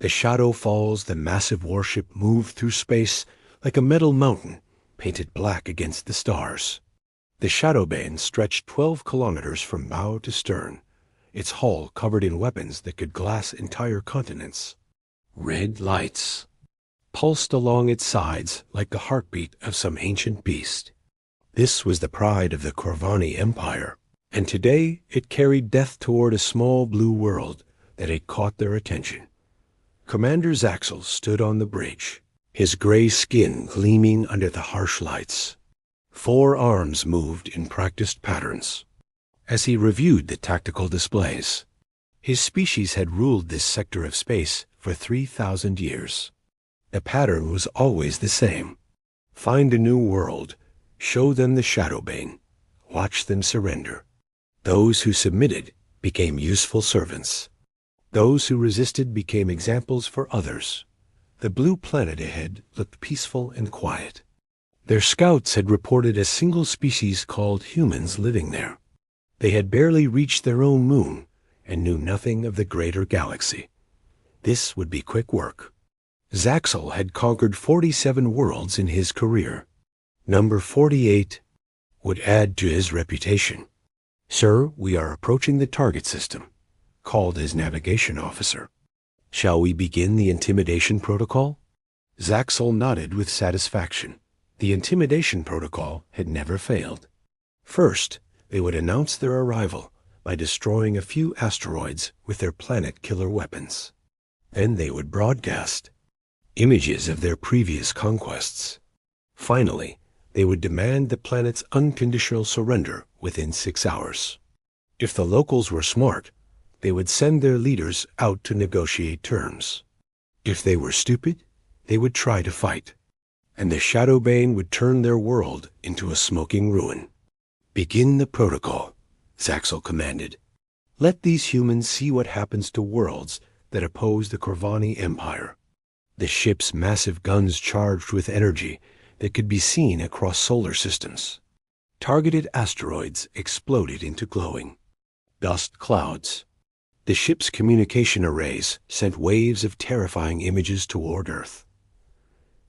The shadow falls, the massive warship moved through space like a metal mountain painted black against the stars. The shadow band stretched 12 kilometers from bow to stern, its hull covered in weapons that could glass entire continents. Red lights pulsed along its sides like the heartbeat of some ancient beast. This was the pride of the Corvani Empire, and today it carried death toward a small blue world that had caught their attention. Commander Zaxel stood on the bridge, his gray skin gleaming under the harsh lights. 4 arms moved in practiced patterns. As he reviewed the tactical displays, his species had ruled this sector of space for 3,000 years. The pattern was always the same. Find a new world, show them the Shadowbane, watch them surrender. Those who submitted became useful servants. Those who resisted became examples for others. The blue planet ahead looked peaceful and quiet. Their scouts had reported a single species called humans living there. They had barely reached their own moon and knew nothing of the greater galaxy. This would be quick work. Zaxel had conquered 47 worlds in his career. Number 48 would add to his reputation. "Sir, we are approaching the target system," called his navigation officer. "Shall we begin the intimidation protocol?" Zaxel nodded with satisfaction. The intimidation protocol had never failed. First, they would announce their arrival by destroying a few asteroids with their planet-killer weapons. Then they would broadcast images of their previous conquests. Finally, they would demand the planet's unconditional surrender within 6 hours. If the locals were smart, they would send their leaders out to negotiate terms. If they were stupid, they would try to fight, and the Shadowbane would turn their world into a smoking ruin. "Begin the protocol," Zaxel commanded. "Let these humans see what happens to worlds that oppose the Corvani Empire." The ship's massive guns charged with energy that could be seen across solar systems. Targeted asteroids exploded into glowing dust clouds. The ship's communication arrays sent waves of terrifying images toward Earth.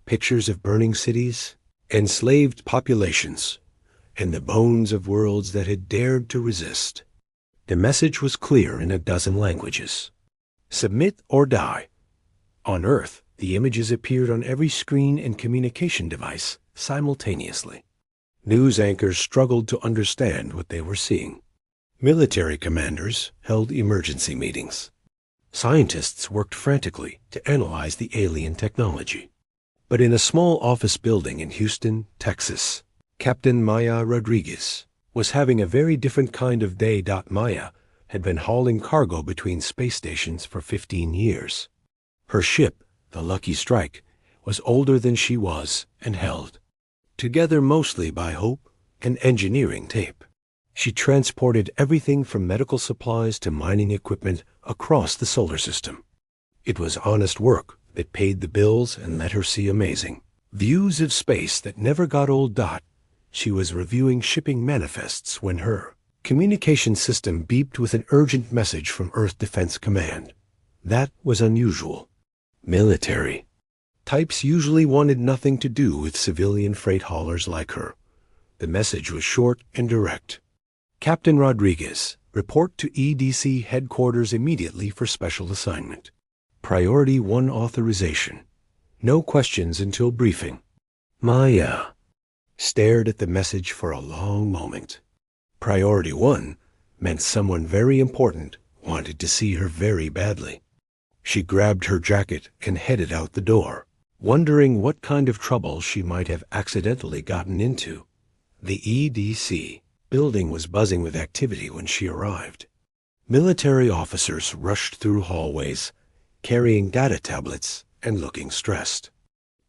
Pictures of burning cities, enslaved populations, and the bones of worlds that had dared to resist. The message was clear in a dozen languages. Submit or die. On Earth, the images appeared on every screen and communication device simultaneously. News anchors struggled to understand what they were seeing. Military commanders held emergency meetings. Scientists worked frantically to analyze the alien technology. But in a small office building in Houston, Texas, Captain Maya Rodriguez was having a very different kind of day. Maya had been hauling cargo between space stations for 15 years. Her ship, the Lucky Strike, was older than she was and held together mostly by hope and engineering tape. She transported everything from medical supplies to mining equipment across the solar system. It was honest work that paid the bills and let her see amazing views of space that never got old. She was reviewing shipping manifests when her communication system beeped with an urgent message from Earth Defense Command. That was unusual. Military types usually wanted nothing to do with civilian freight haulers like her. The message was short and direct. "Captain Rodriguez, report to EDC headquarters immediately for special assignment. Priority 1 authorization. No questions until briefing." Maya stared at the message for a long moment. Priority 1 meant someone very important wanted to see her very badly. She grabbed her jacket and headed out the door, wondering what kind of trouble she might have accidentally gotten into. The EDC building was buzzing with activity when she arrived. Military officers rushed through hallways, carrying data tablets and looking stressed.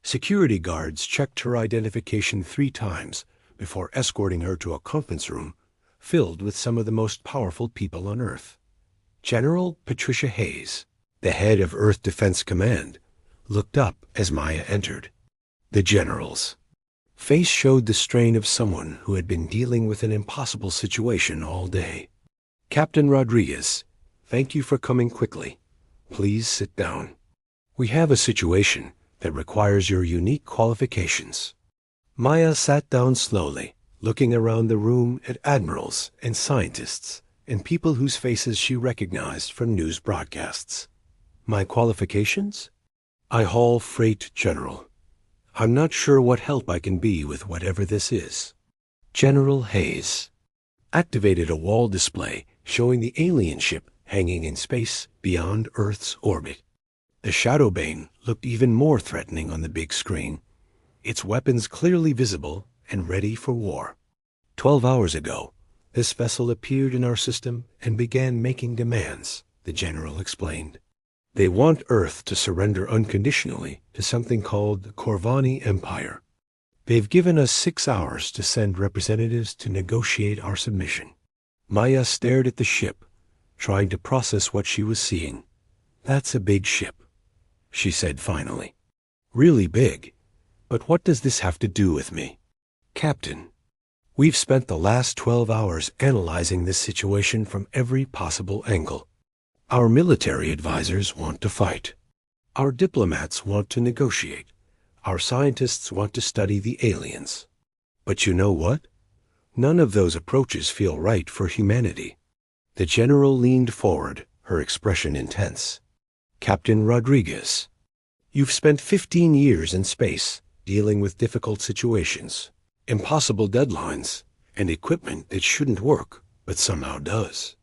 Security guards checked her identification 3 times before escorting her to a conference room filled with some of the most powerful people on Earth. General Patricia Hayes, the head of Earth Defense Command, looked up as Maya entered. The general's face showed the strain of someone who had been dealing with an impossible situation all day. "Captain Rodriguez, thank you for coming quickly. Please sit down." We have a situation that requires your unique qualifications. Maya sat down slowly, looking around the room at admirals and scientists and people whose faces she recognized from news broadcasts. My qualifications? I haul freight, General. I'm not sure what help I can be with whatever this is. General Hayes activated a wall display showing the alien ship hanging in space beyond Earth's orbit. The Shadowbane looked even more threatening on the big screen, its weapons clearly visible and ready for war. 12 hours ago, this vessel appeared in our system and began making demands, the general explained. They want Earth to surrender unconditionally to something called the Corvani Empire. They've given us 6 hours to send representatives to negotiate our submission. Maya stared at the ship, trying to process what she was seeing. That's a big ship, she said finally. Really big. But what does this have to do with me? Captain, we've spent the last 12 hours analyzing this situation from every possible angle. Our military advisors want to fight. Our diplomats want to negotiate. Our scientists want to study the aliens. But you know what? None of those approaches feel right for humanity. The general leaned forward, her expression intense. Captain Rodriguez, you've spent 15 years in space, dealing with difficult situations, impossible deadlines, and equipment that shouldn't work, but somehow does.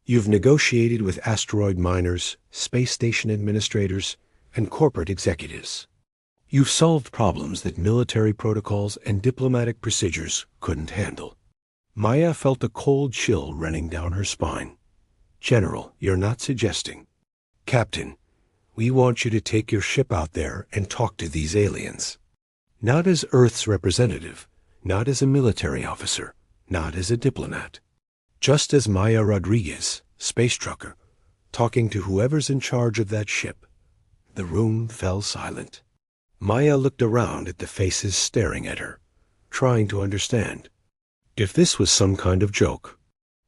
You've negotiated with asteroid miners, space station administrators, and corporate executives. You've solved problems that military protocols and diplomatic procedures couldn't handle. Maya felt a cold chill running down her spine. General, you're not suggesting. Captain, we want you to take your ship out there and talk to these aliens. Not as Earth's representative, not as a military officer, not as a diplomat. Just as Maya Rodriguez, space trucker, talking to whoever's in charge of that ship. The room fell silent. Maya looked around at the faces staring at her, trying to understand. If this was some kind of joke,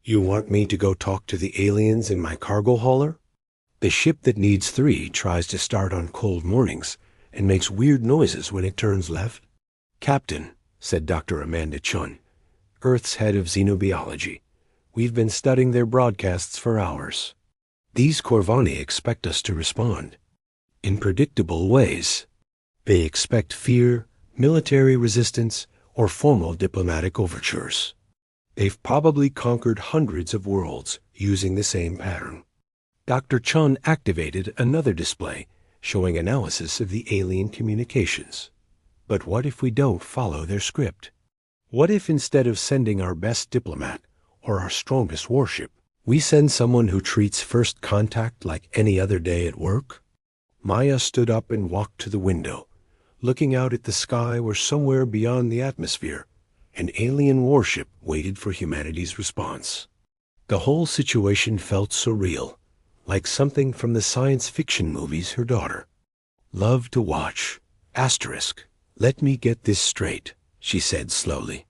you want me to go talk to the aliens in my cargo hauler? The ship that needs 3 tries to start on cold mornings and makes weird noises when it turns left? Captain, said Dr. Amanda Chun, Earth's head of xenobiology, we've been studying their broadcasts for hours. These Corvani expect us to respond. In predictable ways. They expect fear, military resistance, or formal diplomatic overtures. They've probably conquered hundreds of worlds using the same pattern. Dr. Chun activated another display showing analysis of the alien communications. But what if we don't follow their script? What if instead of sending our best diplomat or our strongest warship, we send someone who treats first contact like any other day at work? Maya stood up and walked to the window, looking out at the sky where somewhere beyond the atmosphere, an alien warship waited for humanity's response. The whole situation felt surreal, like something from the science fiction movies her daughter loved to watch. Asterisk, let me get this straight, she said slowly.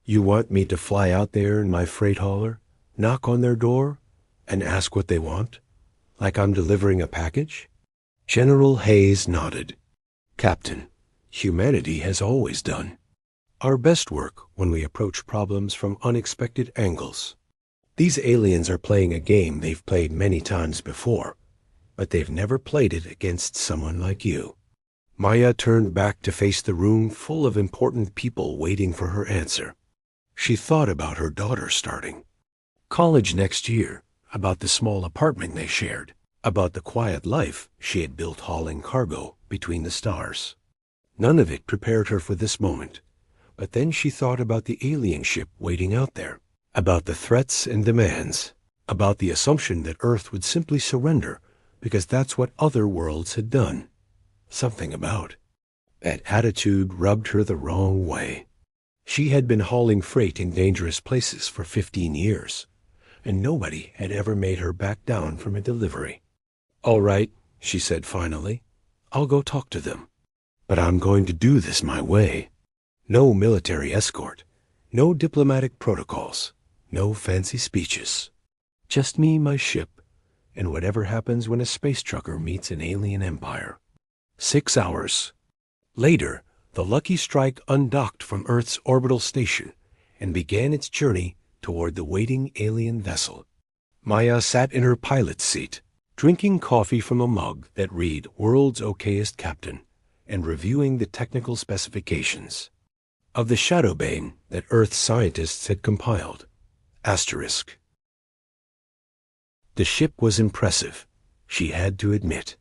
You want me to fly out there in my freight hauler, knock on their door, and ask what they want? Like I'm delivering a package? General Hayes nodded. Captain, humanity has always done our best work when we approach problems from unexpected angles. These aliens are playing a game they've played many times before, but they've never played it against someone like you. Maya turned back to face the room full of important people waiting for her answer. She thought about her daughter starting college next year, about the small apartment they shared, about the quiet life she had built hauling cargo between the stars. None of it prepared her for this moment, but then she thought about the alien ship waiting out there, about the threats and demands, about the assumption that Earth would simply surrender because that's what other worlds had done. Something about that attitude rubbed her the wrong way. She had been hauling freight in dangerous places for 15 years, and nobody had ever made her back down from a delivery. All right, she said finally, I'll go talk to them. But I'm going to do this my way. No military escort, no diplomatic protocols, no fancy speeches. Just me, my ship, and whatever happens when a space trucker meets an alien empire. 6 hours. Later, the Lucky Strike undocked from Earth's orbital station and began its journey toward the waiting alien vessel. Maya sat in her pilot's seat, drinking coffee from a mug that read "World's Okayest Captain" and reviewing the technical specifications of the Shadowbane that Earth scientists had compiled. Asterisk. The ship was impressive, she had to admit.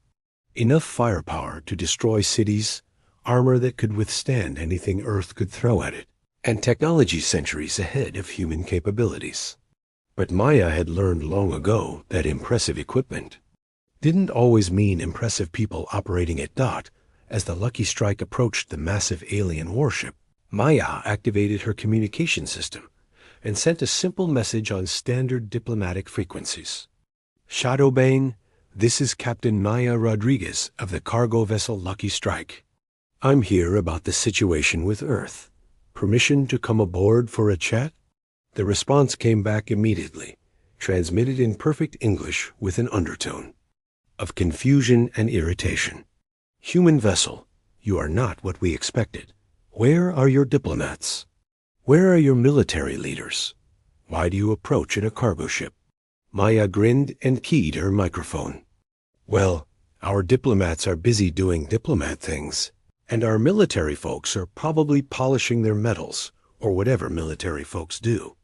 Enough firepower to destroy cities, armor that could withstand anything Earth could throw at it, and technology centuries ahead of human capabilities. But Maya had learned long ago that impressive equipment didn't always mean impressive people operating at dot. As the Lucky Strike approached the massive alien warship, Maya activated her communication system and sent a simple message on standard diplomatic frequencies. Shadowbane, this is Captain Maya Rodriguez of the cargo vessel Lucky Strike. I'm here about the situation with Earth. Permission to come aboard for a chat? The response came back immediately, transmitted in perfect English with an undertone of confusion and irritation. Human vessel, you are not what we expected. Where are your diplomats? Where are your military leaders? Why do you approach in a cargo ship? Maya grinned and keyed her microphone. Well, our diplomats are busy doing diplomat things, and our military folks are probably polishing their medals, or whatever military folks do.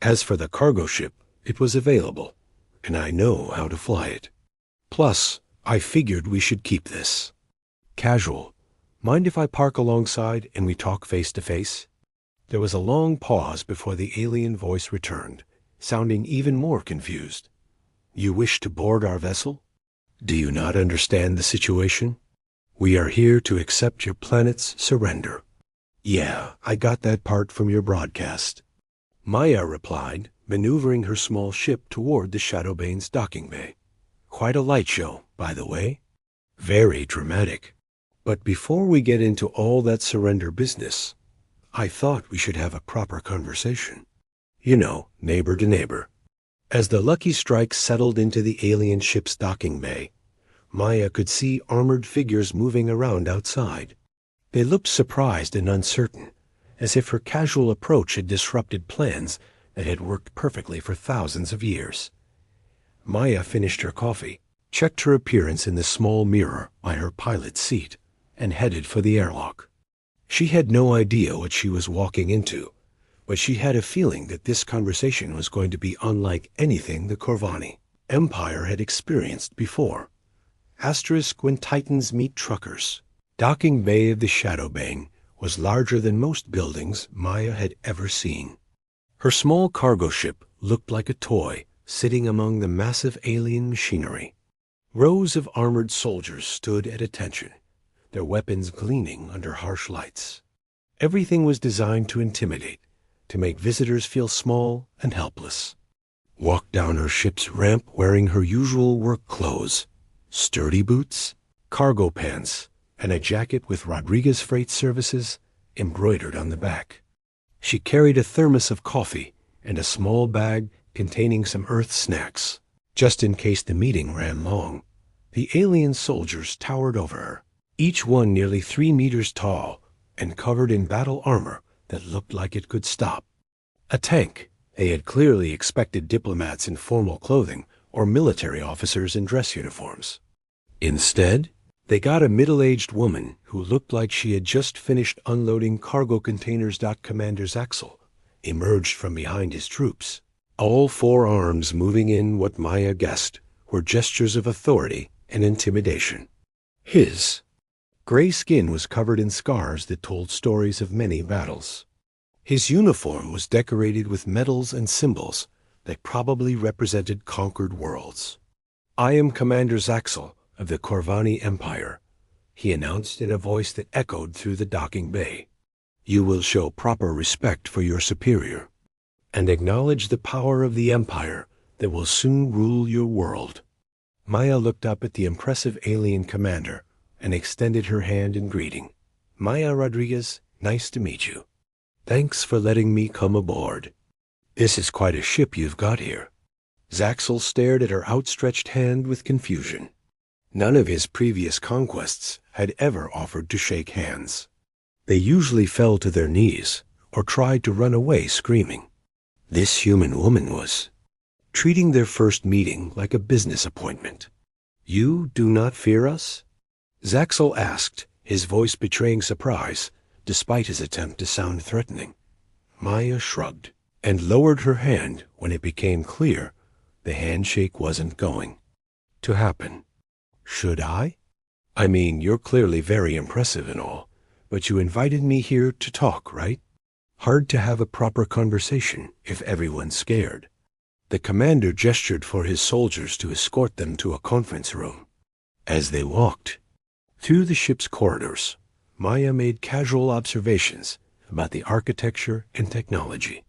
As for the cargo ship, it was available, and I know how to fly it. Plus, I figured we should keep this casual. Mind if I park alongside and we talk face to face? There was a long pause before the alien voice returned, sounding even more confused. You wish to board our vessel? Do you not understand the situation? We are here to accept your planet's surrender. Yeah, I got that part from your broadcast. Maya replied, maneuvering her small ship toward the Shadowbane's docking bay. Quite a light show, by the way. Very dramatic. But before we get into all that surrender business, I thought we should have a proper conversation. You know, neighbor to neighbor. As the Lucky Strike settled into the alien ship's docking bay, Maya could see armored figures moving around outside. They looked surprised and uncertain, as if her casual approach had disrupted plans that had worked perfectly for thousands of years. Maya finished her coffee, checked her appearance in the small mirror by her pilot's seat, and headed for the airlock. She had no idea what she was walking into, but she had a feeling that this conversation was going to be unlike anything the Corvani Empire had experienced before. Asterisk when Titans meet truckers. Docking bay of the Shadowbane was larger than most buildings Maya had ever seen. Her small cargo ship looked like a toy sitting among the massive alien machinery. Rows of armored soldiers stood at attention, their weapons gleaming under harsh lights. Everything was designed to intimidate, to make visitors feel small and helpless. Walked down her ship's ramp wearing her usual work clothes, sturdy boots, cargo pants, and a jacket with Rodriguez Freight Services embroidered on the back. She carried a thermos of coffee and a small bag containing some Earth snacks, just in case the meeting ran long. The alien soldiers towered over her, each one nearly 3 meters tall and covered in battle armor that looked like it could stop. A tank. They had clearly expected diplomats in formal clothing or military officers in dress uniforms. Instead, they got a middle-aged woman who looked like she had just finished unloading cargo containers. Commander Zaxel emerged from behind his troops, all 4 arms moving in what Maya guessed were gestures of authority and intimidation. His gray skin was covered in scars that told stories of many battles. His uniform was decorated with medals and symbols that probably represented conquered worlds. I am Commander Zaxel of the Corvani Empire, he announced in a voice that echoed through the docking bay. You will show proper respect for your superior, and acknowledge the power of the Empire that will soon rule your world. Maya looked up at the impressive alien commander and extended her hand in greeting. Maya Rodriguez, nice to meet you. Thanks for letting me come aboard. This is quite a ship you've got here. Zaxel stared at her outstretched hand with confusion. None of his previous conquests had ever offered to shake hands. They usually fell to their knees or tried to run away screaming. This human woman was treating their first meeting like a business appointment. "You do not fear us?" Zaxel asked, his voice betraying surprise, despite his attempt to sound threatening. Maya shrugged and lowered her hand when it became clear the handshake wasn't going to happen. "Should I? I mean, you're clearly very impressive and all, but you invited me here to talk, right? Hard to have a proper conversation if everyone's scared." The commander gestured for his soldiers to escort them to a conference room. As they walked through the ship's corridors, Maya made casual observations about the architecture and technology.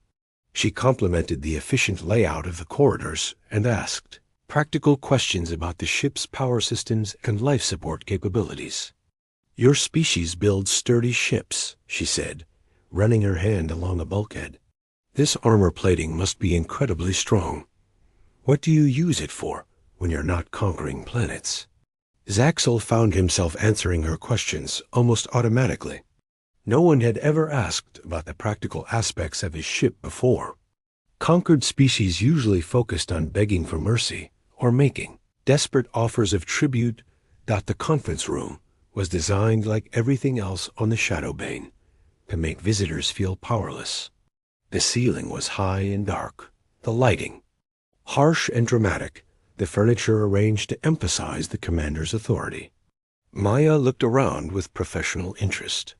She complimented the efficient layout of the corridors and asked practical questions about the ship's power systems and life support capabilities. "Your species builds sturdy ships," she said, running her hand along a bulkhead. "This armor plating must be incredibly strong. What do you use it for when you're not conquering planets?" Zaxel found himself answering her questions almost automatically. No one had ever asked about the practical aspects of his ship before. Conquered species usually focused on begging for mercy or making desperate offers of tribute. The conference room was designed like everything else on the Shadowbane to make visitors feel powerless. The ceiling was high and dark, the lighting harsh and dramatic, the furniture arranged to emphasize the commander's authority. Maya looked around with professional interest.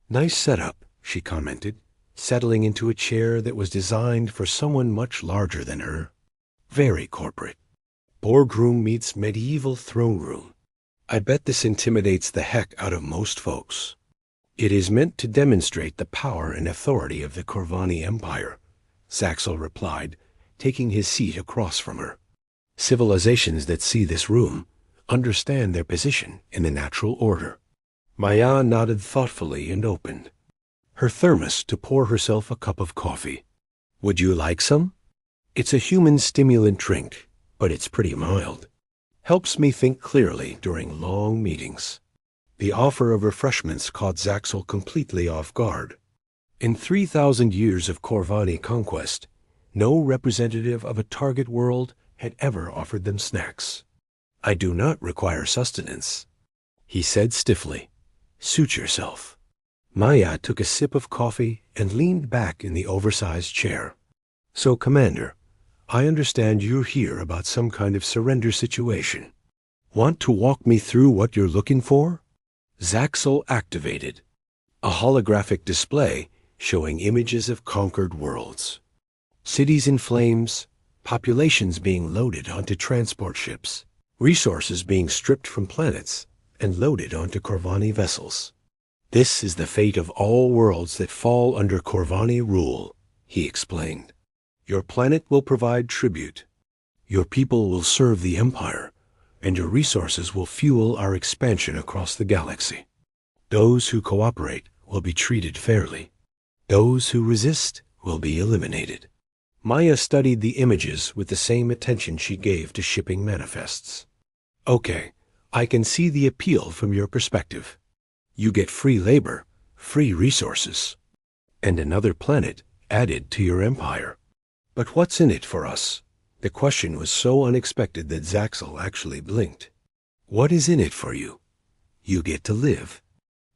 "Nice setup," she commented, settling into a chair that was designed for someone much larger than her. "Very corporate. Boardroom meets medieval throne room. I bet this intimidates the heck out of most folks." "It is meant to demonstrate the power and authority of the Corvani Empire," Zaxel replied, taking his seat across from her. "Civilizations that see this room understand their position in the natural order." Maya nodded thoughtfully and opened her thermos to pour herself a cup of coffee. "Would you like some? It's a human stimulant drink, but it's pretty mild. Helps me think clearly during long meetings." The offer of refreshments caught Zaxel completely off guard. In 3,000 years of Corvani conquest, no representative of a target world had ever offered them snacks. "I do not require sustenance," he said stiffly. "Suit yourself." Maya took a sip of coffee and leaned back in the oversized chair. "So, Commander, I understand you're here about some kind of surrender situation. Want to walk me through what you're looking for?" Zaxel activated a holographic display showing images of conquered worlds. Cities in flames, populations being loaded onto transport ships, resources being stripped from planets and loaded onto Corvani vessels. "This is the fate of all worlds that fall under Corvani rule," he explained. "Your planet will provide tribute. Your people will serve the Empire, and your resources will fuel our expansion across the galaxy. Those who cooperate will be treated fairly. Those who resist will be eliminated." Maya studied the images with the same attention she gave to shipping manifests. "Okay, I can see the appeal from your perspective. You get free labor, free resources, and another planet added to your empire. But what's in it for us?" The question was so unexpected that Zaxel actually blinked. "What is in it for you? You get to live.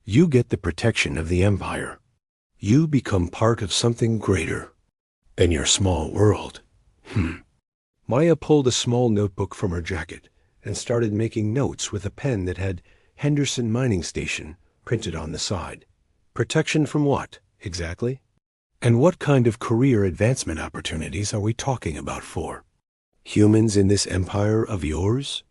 You get the protection of the Empire. You become part of something greater than your small world." Maya pulled a small notebook from her jacket and started making notes with a pen that had Henderson Mining Station printed on the side. "Protection from what, exactly? And what kind of career advancement opportunities are we talking about for? Humans in this empire of yours?"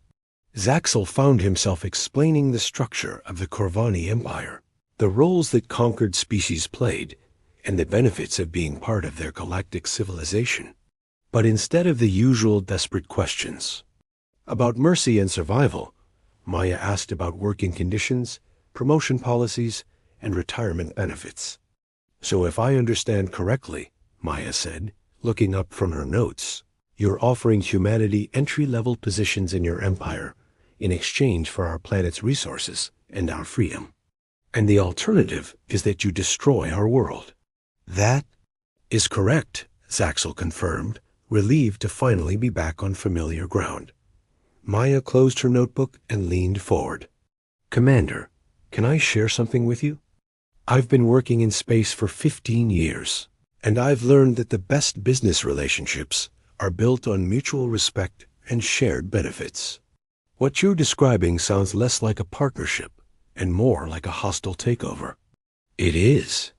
Zaxel found himself explaining the structure of the Corvani Empire, the roles that conquered species played, and the benefits of being part of their galactic civilization. But instead of the usual desperate questions about mercy and survival, Maya asked about working conditions, promotion policies, and retirement benefits. "So if I understand correctly," Maya said, looking up from her notes, "you're offering humanity entry-level positions in your empire in exchange for our planet's resources and our freedom. And the alternative is that you destroy our world. That is correct, Zaxel confirmed, relieved to finally be back on familiar ground. Maya closed her notebook and leaned forward. Commander, can I share something with you? I've been working in space for 15 years, and I've learned that the best business relationships are built on mutual respect and shared benefits. What you're describing sounds less like a partnership and more like a hostile takeover. It is.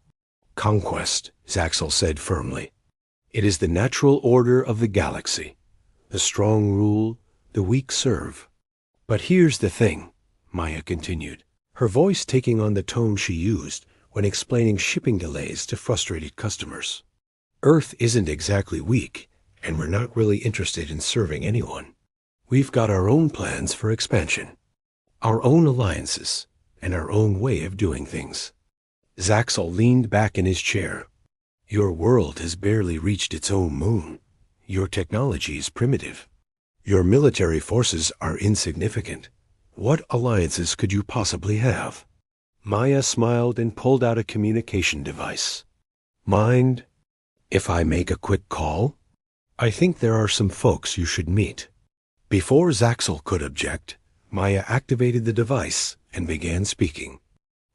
Conquest, Zaxel said firmly. It is the natural order of the galaxy. The strong rule, the weak serve. But here's the thing, Maya continued, her voice taking on the tone she used when explaining shipping delays to frustrated customers. Earth isn't exactly weak, and we're not really interested in serving anyone. We've got our own plans for expansion, our own alliances, and our own way of doing things. Zaxel leaned back in his chair. Your world has barely reached its own moon. Your technology is primitive. Your military forces are insignificant. What alliances could you possibly have? Maya smiled and pulled out a communication device. Mind if I make a quick call? I think there are some folks you should meet. Before Zaxel could object, Maya activated the device and began speaking.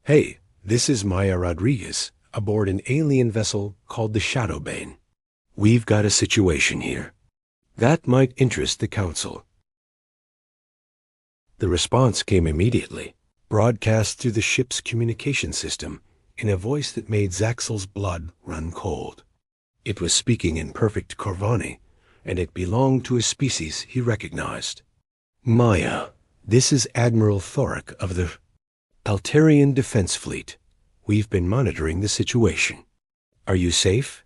Hey, this is Maya Rodriguez, aboard an alien vessel called the Shadowbane. We've got a situation here. That might interest the Council. The response came immediately, broadcast through the ship's communication system in a voice that made Zaxel's blood run cold. It was speaking in perfect Corvani, and it belonged to a species he recognized. Maya, this is Admiral Thoric of the Altarian Defense Fleet. We've been monitoring the situation. Are you safe?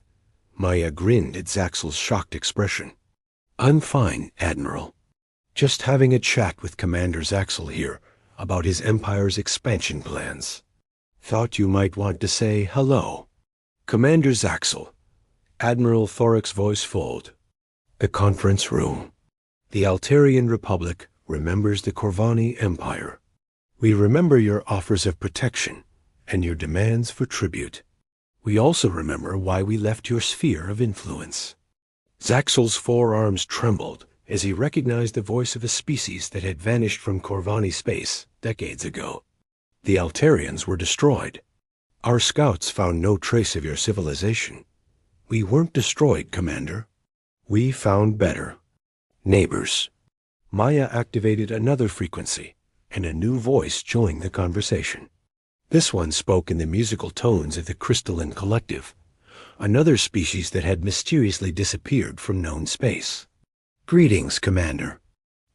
Maya grinned at Zaxel's shocked expression. I'm fine, Admiral. Just having a chat with Commander Zaxel here about his Empire's expansion plans. Thought you might want to say hello. Commander Zaxel. Admiral Thoric's voice fulled. The conference room. The Altarian Republic remembers the Corvani Empire. We remember your offers of protection and your demands for tribute. We also remember why we left your sphere of influence. Zaxel's forearms trembled as he recognized the voice of a species that had vanished from Corvani space decades ago. The Altarians were destroyed. Our scouts found no trace of your civilization. We weren't destroyed, Commander. We found better. Neighbors. Maya activated another frequency, and a new voice joined the conversation. This one spoke in the musical tones of the Crystalline Collective, another species that had mysteriously disappeared from known space. Greetings, Commander.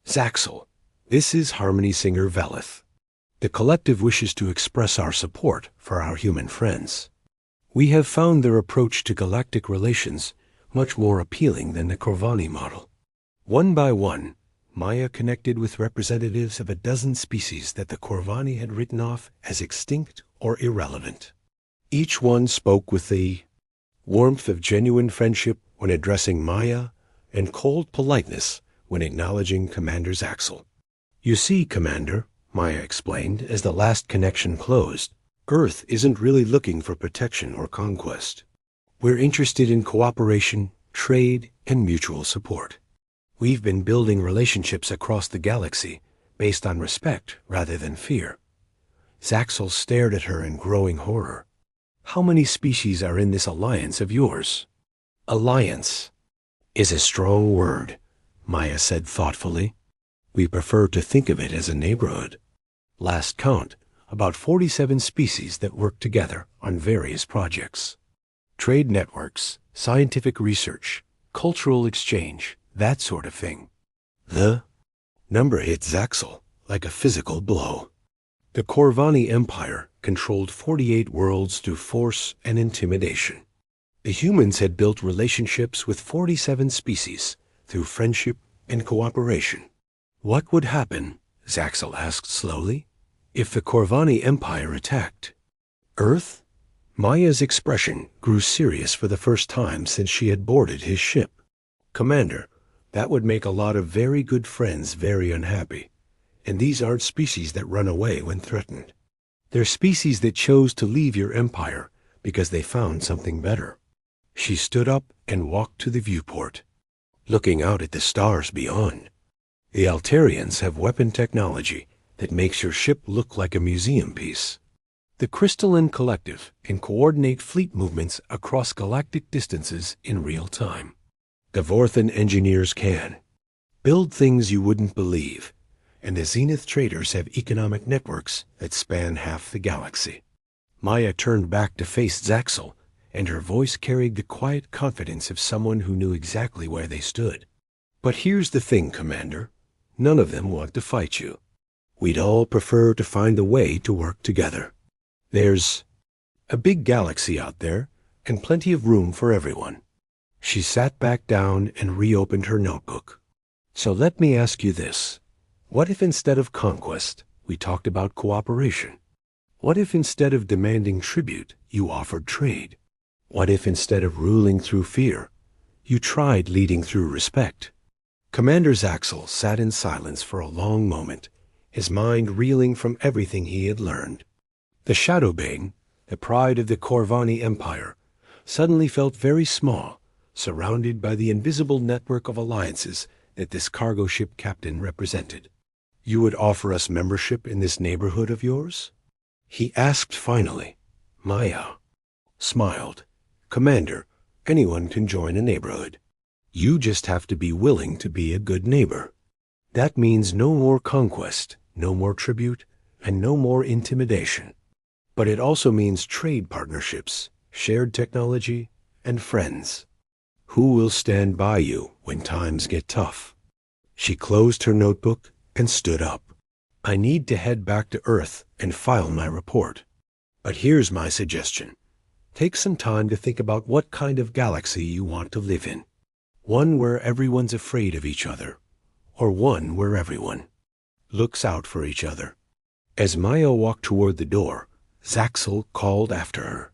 Zaxel, this is Harmony Singer Velith. The Collective wishes to express our support for our human friends. We have found their approach to galactic relations much more appealing than the Corvani model. One by one, Maya connected with representatives of a dozen species that the Corvani had written off as extinct or irrelevant. Each one spoke with the warmth of genuine friendship when addressing Maya and cold politeness when acknowledging Commander Zaxel. You see, Commander, Maya explained as the last connection closed, Earth isn't really looking for protection or conquest. We're interested in cooperation, trade, and mutual support. We've been building relationships across the galaxy based on respect rather than fear. Zaxel stared at her in growing horror. How many species are in this alliance of yours? Alliance is a strong word, Maya said thoughtfully. We prefer to think of it as a neighborhood. Last count, about 47 species that work together on various projects. Trade networks, scientific research, cultural exchange, that sort of thing. The number hit Zaxel like a physical blow. The Corvani Empire controlled 48 worlds through force and intimidation. The humans had built relationships with 47 species through friendship and cooperation. What would happen, Zaxel asked slowly, if the Corvani Empire attacked? Earth? Maya's expression grew serious for the first time since she had boarded his ship. Commander, that would make a lot of very good friends very unhappy, And these aren't species that run away when threatened. They're species that chose to leave your empire because they found something better. She stood up and walked to the viewport, looking out at the stars beyond. The Altarians have weapon technology that makes your ship look like a museum piece. The Crystalline Collective can coordinate fleet movements across galactic distances in real time. The Vorthan engineers can build things you wouldn't believe, and the Zenith traders have economic networks that span half the galaxy. Maya turned back to face Zaxel, and her voice carried the quiet confidence of someone who knew exactly where they stood. But here's the thing, Commander. None of them want to fight you. We'd all prefer to find a way to work together. There's a big galaxy out there, and plenty of room for everyone. She sat back down and reopened her notebook. So let me ask you this. What if instead of conquest, we talked about cooperation? What if instead of demanding tribute, you offered trade? What if instead of ruling through fear, you tried leading through respect? Commander Zaxel sat in silence for a long moment, his mind reeling from everything he had learned. The Shadowbane, the pride of the Corvani Empire, suddenly felt very small, surrounded by the invisible network of alliances that this cargo ship captain represented. You would offer us membership in this neighborhood of yours? He asked finally. Maya smiled. Commander, anyone can join a neighborhood. You just have to be willing to be a good neighbor. That means no more conquest, no more tribute, and no more intimidation. But it also means trade partnerships, shared technology, and friends. Who will stand by you when times get tough? She closed her notebook and stood up. I need to head back to Earth and file my report. But here's my suggestion. Take some time to think about what kind of galaxy you want to live in. One where everyone's afraid of each other, or one where everyone looks out for each other. As Maya walked toward the door, Zaxel called after her.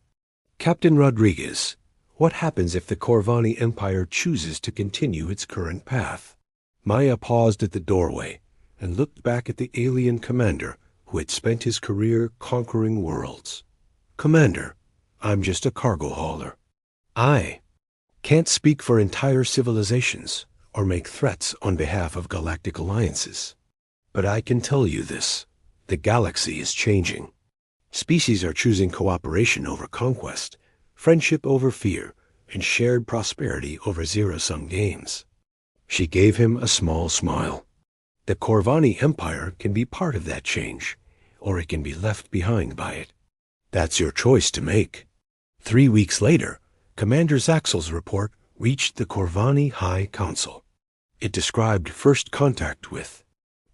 Captain Rodriguez, what happens if the Corvani Empire chooses to continue its current path? Maya paused at the doorway and looked back at the alien commander who had spent his career conquering worlds. Commander, I'm just a cargo hauler. I can't speak for entire civilizations or make threats on behalf of galactic alliances. But I can tell you this. The galaxy is changing. Species are choosing cooperation over conquest, friendship over fear, and shared prosperity over zero-sum games. She gave him a small smile. The Corvani Empire can be part of that change, or it can be left behind by it. That's your choice to make. 3 weeks later, Commander Zaxel's report reached the Corvani High Council. It described first contact with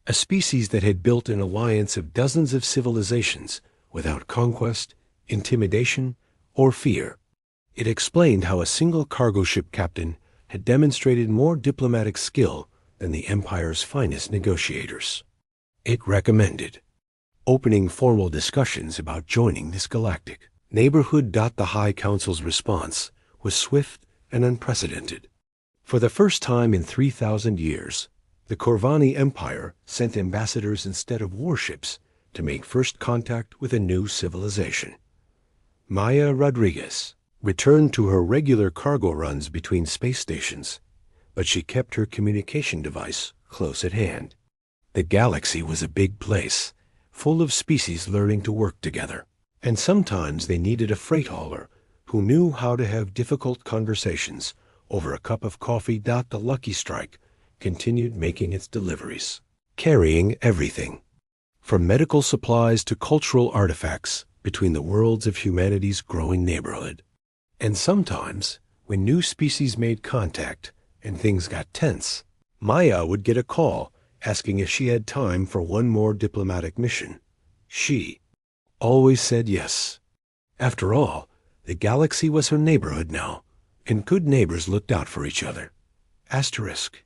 a species that had built an alliance of dozens of civilizations without conquest, intimidation, or fear. It explained how a single cargo ship captain had demonstrated more diplomatic skill than the Empire's finest negotiators. It recommended opening formal discussions about joining this galactic neighborhood. The High Council's response was swift and unprecedented. For the first time in 3,000 years, the Corvani Empire sent ambassadors instead of warships to make first contact with a new civilization. Maya Rodriguez returned to her regular cargo runs between space stations, but she kept her communication device close at hand. The galaxy was a big place, full of species learning to work together, and sometimes they needed a freight hauler who knew how to have difficult conversations over a cup of coffee. The Lucky Strike continued making its deliveries, carrying everything from medical supplies to cultural artifacts between the worlds of humanity's growing neighborhood. And sometimes, when new species made contact and things got tense, Maya would get a call asking if she had time for one more diplomatic mission. She always said yes. After all, the galaxy was her neighborhood now, and good neighbors looked out for each other. Asterisk.